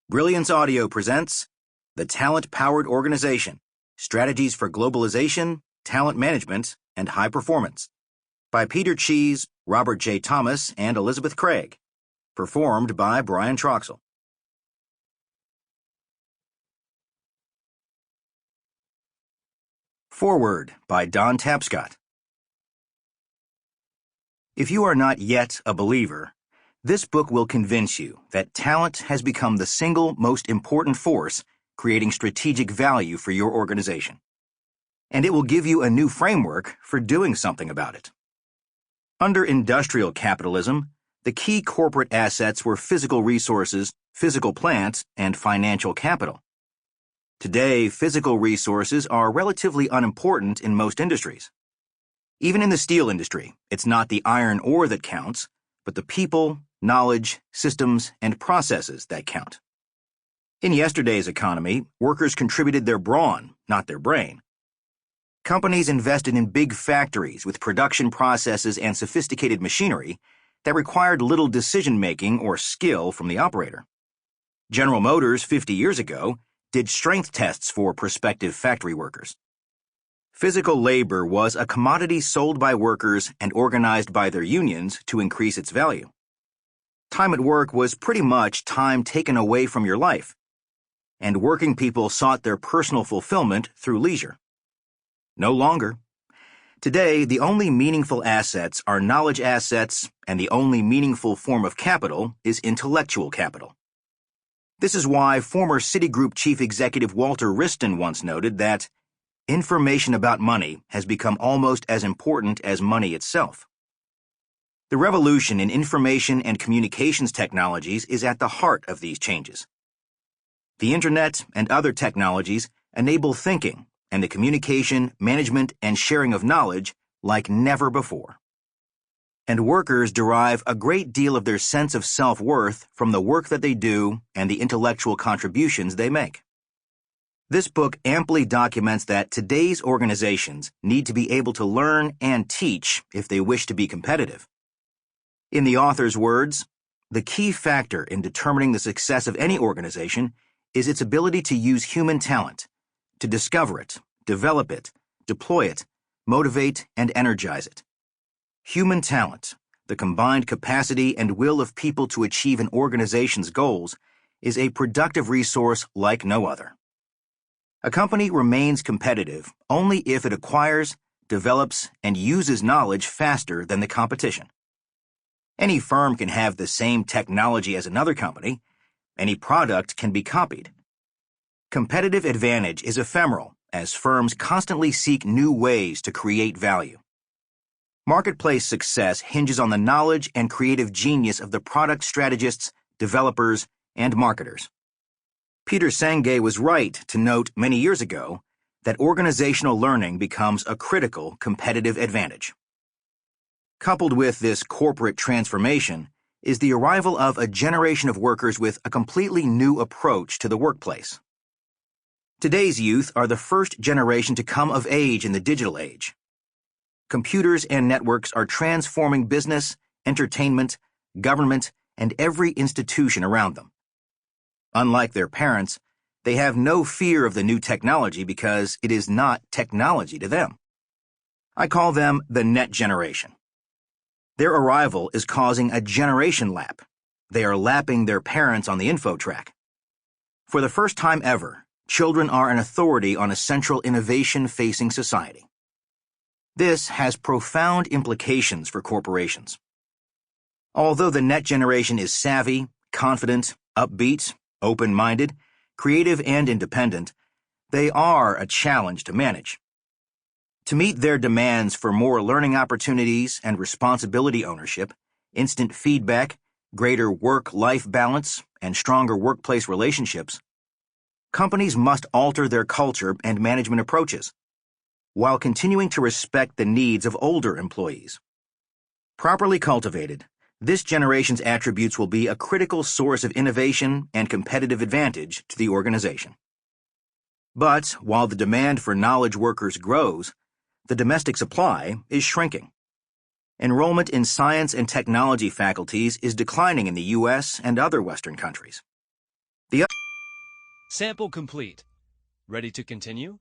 Brilliance Audio presents The Talent-Powered Organization, Strategies for Globalization, Talent Management, and High Performance by Peter Cheese, Robert J. Thomas, and Elizabeth Craig. Performed by Brian Troxell. Foreword by Don Tapscott. If you are not yet a believer, this book will convince you that talent has become the single most important force creating strategic value for your organization. And it will give you a new framework for doing something about it. Under industrial capitalism, the key corporate assets were physical resources, physical plant, and financial capital. Today, physical resources are relatively unimportant in most industries. Even in the steel industry, it's not the iron ore that counts, but the people, knowledge, systems, and processes that count. In yesterday's economy, workers contributed their brawn, not their brain. Companies invested in big factories with production processes and sophisticated machinery that required little decision-making or skill from the operator. General Motors 50 years ago did strength tests for prospective factory workers. Physical labor was a commodity sold by workers and organized by their unions to increase its value. Time at work was pretty much time taken away from your life, and working people sought their personal fulfillment through leisure. No longer. Today, the only meaningful assets are knowledge assets, and the only meaningful form of capital is intellectual capital. This is why former Citigroup chief executive Walter Wriston once noted that information about money has become almost as important as money itself. The revolution in information and communications technologies is at the heart of these changes. The Internet and other technologies enable thinking and the communication, management, and sharing of knowledge like never before. And workers derive a great deal of their sense of self-worth from the work that they do and the intellectual contributions they make. This book amply documents that today's organizations need to be able to learn and teach if they wish to be competitive. In the author's words, the key factor in determining the success of any organization is its ability to use human talent, to discover it, develop it, deploy it, motivate, and energize it. Human talent, the combined capacity and will of people to achieve an organization's goals, is a productive resource like no other. A company remains competitive only if it acquires, develops, and uses knowledge faster than the competition. Any firm can have the same technology as another company. Any product can be copied. Competitive advantage is ephemeral as firms constantly seek new ways to create value. Marketplace success hinges on the knowledge and creative genius of the product strategists, developers, and marketers. Peter Senge was right to note many years ago that organizational learning becomes a critical competitive advantage. Coupled with this corporate transformation is the arrival of a generation of workers with a completely new approach to the workplace. Today's youth are the first generation to come of age in the digital age. Computers and networks are transforming business, entertainment, government, and every institution around them. Unlike their parents, they have no fear of the new technology because it is not technology to them. I call them the net generation. Their arrival is causing a generation lap. They are lapping their parents on the info track. For the first time ever, children are an authority on a central innovation facing society. This has profound implications for corporations. Although the net generation is savvy, confident, upbeat, open-minded, creative, and independent, they are a challenge to manage. To meet their demands for more learning opportunities and responsibility ownership, instant feedback, greater work-life balance, and stronger workplace relationships, companies must alter their culture and management approaches, while continuing to respect the needs of older employees. Properly cultivated, this generation's attributes will be a critical source of innovation and competitive advantage to the organization. But while the demand for knowledge workers grows, the domestic supply is shrinking. Enrollment in science and technology faculties is declining in the U.S. and other Western countries. The Sample complete. Ready to continue?